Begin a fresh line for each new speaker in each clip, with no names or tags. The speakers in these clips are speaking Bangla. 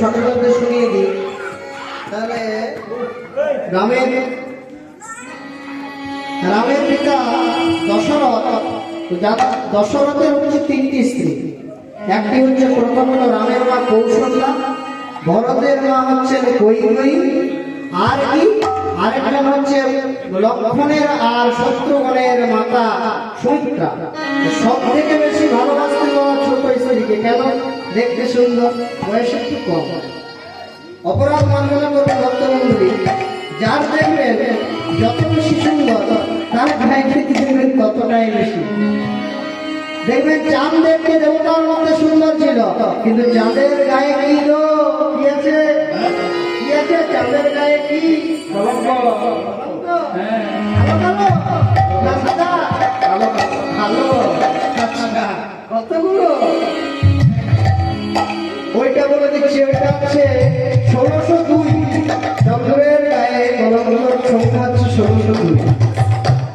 সকলকে শুনিয়ে দিই। তাহলে রামের পিতা দশরথ। দশরথের হচ্ছে 3টি স্ত্রী। একটি হচ্ছে প্রথম হলো রামের মা কৌশল্যা, ভরতের মা হচ্ছেন কৈকেয়ী, আর কি আরেকটা হচ্ছে লক্ষ্মণের আর শত্রুঘ্নের মাতা সুমিত্রা। সব থেকে বেশি ভালোবাসতে পাওয়া ছোট স্ত্রীকে। কেন? দেখতে সুন্দর, বয়স একটু কম। অপরাধ মাননা করবে ভক্তমন্ডলী, যার দেখবেন যত বেশি সুন্দর তার গায়ে খেতে দেখবেন ততটাই বেশি। দেখবেন চাঁদ দেখতে দেবতার মধ্যে সুন্দর ছিল, কিন্তু চাঁদের গায়ে কি গো? কি আছে? কি আছে চাঁদের গায়ে? কি কতগুলো ওইটা বলে দিচ্ছি। ওইটা হচ্ছে 1602। চন্দ্রের গায়ে কলমগুলোর সংখ্যা হচ্ছে 1602।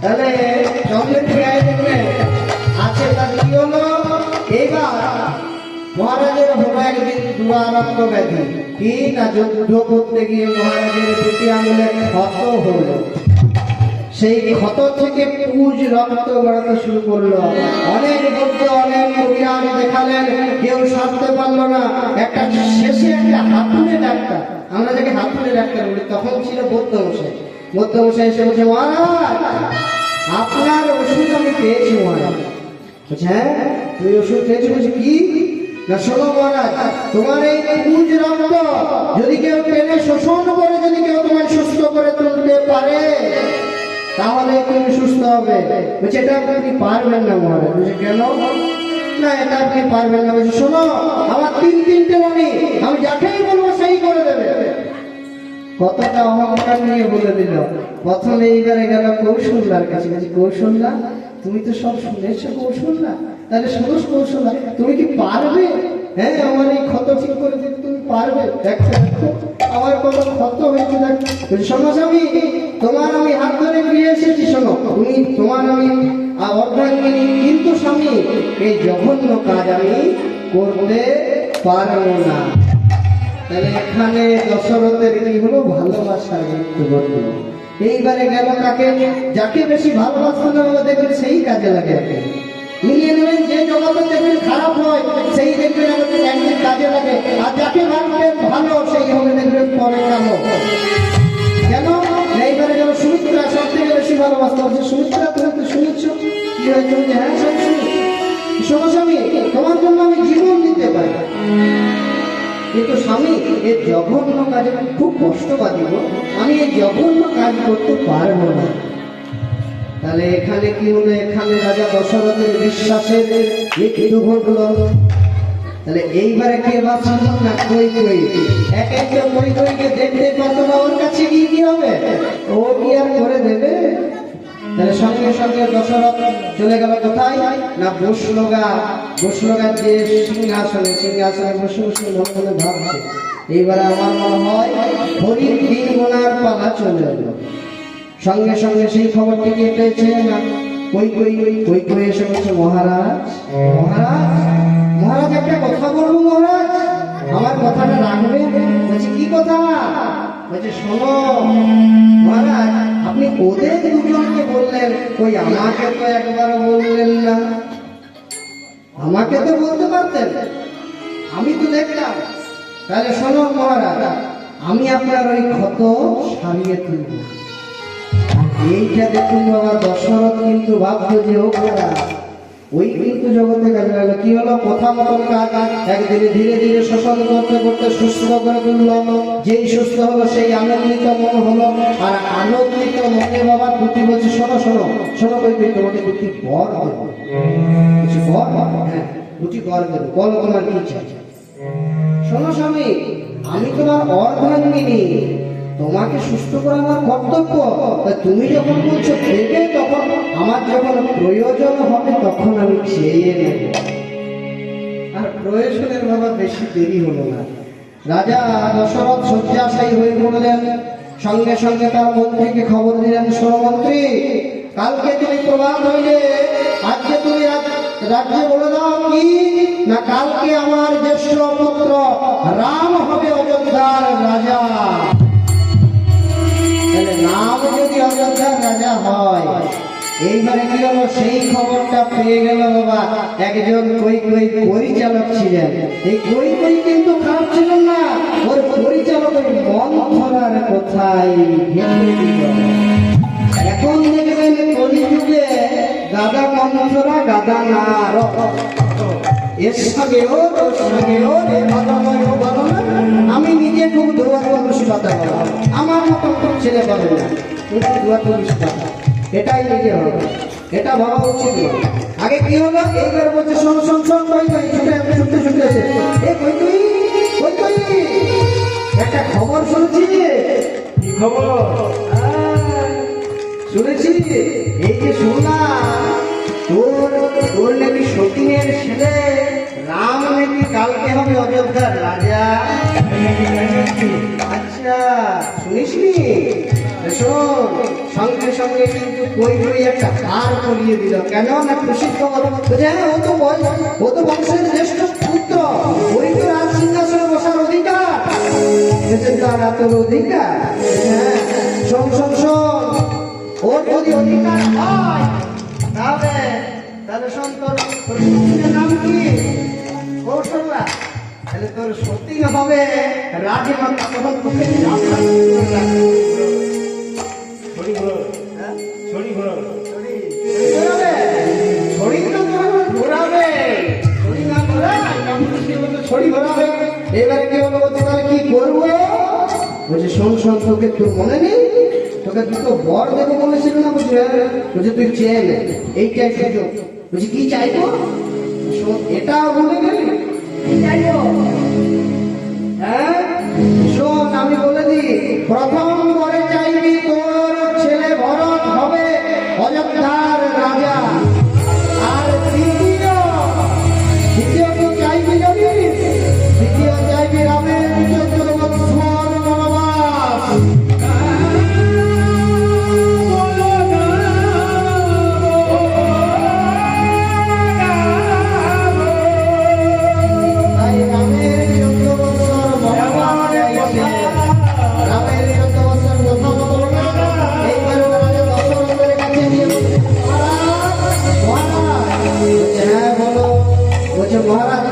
তাহলে চন্দ্রের গায়ে দেখবেন আছে। তার কি হলো? এইবার মহারাজের হলো একদিন দুরারোগ্য ব্যাধি। কি না, যুদ্ধ করতে গিয়ে মহারাজের দুটি আঙুলে ক্ষত হলো। সেই ক্ষত থেকে পুজ রক্ত বেরোতে শুরু করলো। অনেক বৌদ্ধ, অনেক কবিরাজ দেখালেন, কেউ সারতে পারলো না। একটা শেষে একটা হাতুড়ে ডাক্তার, আমরা যাকে হাতুড়ে ডাক্তার বলি, তখন ছিল বৌদ্ধ মশাই। বৌদ্ধ মশাই এসে বলছে, মহারাজ আপনার ওষুধ আমি পেয়েছি। মহারাজ বলছে, হ্যাঁ তুই ওষুধ পেয়েছি? বলছি কি না, শোনো মহারাজ, তোমার এই পুজ রক্ত যদি কেউ টেনে শোষণ করে, যদি কেউ তোমায় সুস্থ করে তুলতে পারে তাহলে তুমি সুস্থ হবে। বলছে, এটা আপনি পারবেন না মহারাজ। বলছে, কেন? না এটা আপনি পারবেন না। বলছে, শোনো আমার 3 মণি, আমি যাকেই বলবো সেই করে দেবে। কতটা অহংকার নিয়ে বলে দিল। প্রথমে এইবারে গেল কৌশল্যার কাছে। বলছে, কৌশল্যা তুমি তো সব শুনেছো কৌশল্যা, তাহলে শোনো কৌশল্যা, তুমি কি পারবে? হ্যাঁ আমার এই ক্ষত ঠিক করে দিতে তুমি পারবে? দেখো আমার কত ক্ষত হয়েছে। দেখ, শোনো স্বামী, তোমার আমি হাত ধরে ফিরে এসেছি। শোনো তুমি, তোমার আমি অর্ধাঙ্গিনী, কিন্তু স্বামী এই জঘন্য কাজ আমি করতে পারবো না। তাহলে এখানে দশরথের কি হলো? ভালোবাসার মৃত্যু ঘটল। এইবারে গেল কাকে? যাকে বেশি ভালোবাসতে হবে দেখবেন সেই কাজে লাগে। মিলিয়ে নেবেন, যে জগতে দেখবেন খারাপ হয় সেই দেখবেন একদিন কাজে লাগে, আর যাকে ভাববেন ভালো সেই হবে দেখবেন পরে কালো। কেন? এইবারে গেল সুমিত্রা, সব থেকে বেশি ভালোবাসতে হচ্ছে। সুমিত্রা তুমি তো শুনেছ কি হয়েছে? হ্যাঁ সব শুনেছি। শোনো স্বামী, তোমার জন্য আমি জীবন দিতে পারি, কিন্তু স্বামী এই জঘন্য কাজে আমি খুব কষ্ট পাবো, আমি এই জঘন্য কাজ করতে পারবো না। তাহলে এখানে কি হলো? এখানে রাজা দশরথের বিশ্বাসের মৃত্যু ঘটলো। তাহলে এইবারে কে বাঁচল না? কৈকেয়ী। এক একটা কৈকেয়ীকে দেখতে পারত না, ওর কাছে গিয়ে কি হবে? ও কি আর করে দেবে? তাহলে সঙ্গে সঙ্গে দশরথ চলে গেল কোথায় না? বসলোগার যে সিংহাসনে বসে বসে মনে ভাবছে, এইবারে আমার মনে হয় হরির দিন গোনার পালা চলে এলো। সঙ্গে সঙ্গে সেই খবরটিকে পেয়েছে না কৈকেয়ী এসে বলছে, মহারাজ একটা কথা বলবো মহারাজ, আমার কথাটা রাখবেন? বলছে, কি কথা? বলছে, শোনো মহারাজ, আপনি ওদের দুজনকে বললেন, কই আমাকে তো একবারও বললেন না। আমাকে তো বলতে পারতেন, আমি তো দেখলাম। তাহলে শোনো মহারাজ, আমি আপনার ওই ক্ষত সারিয়ে তুলব। এইটা দেখুন বাবা, দশরথ কিন্তু ভাবতো যে ও খারাপ, ওই কিন্তু জগতে কাজে লাগলো। কি হলো? কথা মতন কাজ একদিনে ধীরে ধীরে শোষণ করতে করতে সুস্থ করে তুলল। যেই সুস্থ হলো সেই আনন্দিত মন হলো। আর আনন্দিত মনে বাবা দুটি বলছে, শোনো শোনো শোনো কৈকেয়ী, তোমাকে দুটি বর দেবো। বর? হ্যাঁ দুটি বর দেবো, বলো তোমার কি চাই। শোনো স্বামী, আমি তোমার অর্ধাঙ্গিনী, তোমাকে সুস্থ করা আমার কর্তব্য। তুমি যখন বলছো দেবে, তখন আমার যখন প্রয়োজন হবে তখন আমি চেয়ে নেব। আর প্রয়োজনের বাবা বেশি দেরি হলো না। রাজা দশরথ শয্যাশায়ী হয়ে পড়লেন। সঙ্গে সঙ্গে তার মন থেকে খবর দিলেন, সৌমন্ত্রী কালকে তুমি প্রভাত হইলে আজকে তুমি রাজ্যে বলে দাও কি না, কালকে আমার জ্যেষ্ঠ পুত্র রাম হবে অযোধ্যার রাজা। তাহলে নাম যদি অযোধ্যার রাজা হয়, এইবারে কি হলো, সেই খবরটা পেয়ে গেল বাবা একজন কই পরিচালক ছিলেন। এই কই কিন্তু খারাপ ছিলেন না, ওর পরিচালক ওই মন্থরার কথাই ভেবে দিল। এখন দেখবেন কলিযুগে গাদা মন্থরা গাদা না, এর সঙ্গেও তোর সঙ্গেও আমি নিজে খুব দোয়া তুলসীপাতা করলাম, আমার মতো ছেলে পাবে না, দোয়া তুলসীপাতা এটাই নিজে হবে, এটা ভাবা উচিত নয়। আগে কি হলো, এইবার বলছে শোন শোন শোন কই কই ছুটে ছুটে এসে এই কই কই একটা খবর শুনছি। কি খবর? শুনেছি, এই যে শুনলাম তোর নাকি সতীনের ছেলে রাম নাকি কালকে হবে অযোধ্যার রাজা। আচ্ছা শুনিসনি? শোন, সঙ্গে সঙ্গে কিন্তু কই একটা হার করিয়ে দিল। কেন না খুশির খবর, হ্যাঁ ও তো বংশের জ্যেষ্ঠ পুত্র, ওই তো রাজ সিংহাসনে বসার অধিকার, তার তোর অধিকার। হ্যাঁ শোন শোন শোন, ওর যদি অধিকার হয় তাহলে শোন, তোর নাম কি? কৌশল্যা। তাহলে তোর সত্যি হবে রাজমাতা, তখন তোকে এবারে কি হলো, বলছে তাহলে কি করবো? বলছে শোন শোন, তোকে তোর মনে নেই তোকে দুটো বর দেবো বলেছিল না? বলছে বলছে তুই চেয়ে নে এইটাই সুযোগ। বলছি কি চাইবো? শোন, এটা বলে গেলি কি চাইবো? হ্যাঁ শোন, আমি বলে দিই, প্রথম করে চাইবি তোর ছেলে ভরত হবে অযোধ্যার রাজা। আর দ্বিতীয় কি চাইবি জানিস? দ্বিতীয় চাইবি রামের 14 বৎসর বনবাস। তাই রামের 14 বৎসর বনবাস চাইছে। রামের 14 বৎসর কথা বলল না, এইবার রাজা দশরথের কাছে নিয়ে হ্যাঁ বলো। বলছে মহারাজ,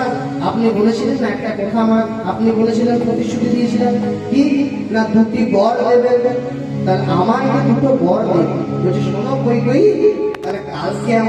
আপনি বলেছিলেন না একটা কথা, আমার আপনি বলেছিলেন, প্রতিশ্রুতি দিয়েছিলেন কি না 2টি বর দেবেন, তাহলে আমাকে 2টো বর দেবে। বলছে শোনো কই তাহলে কালকে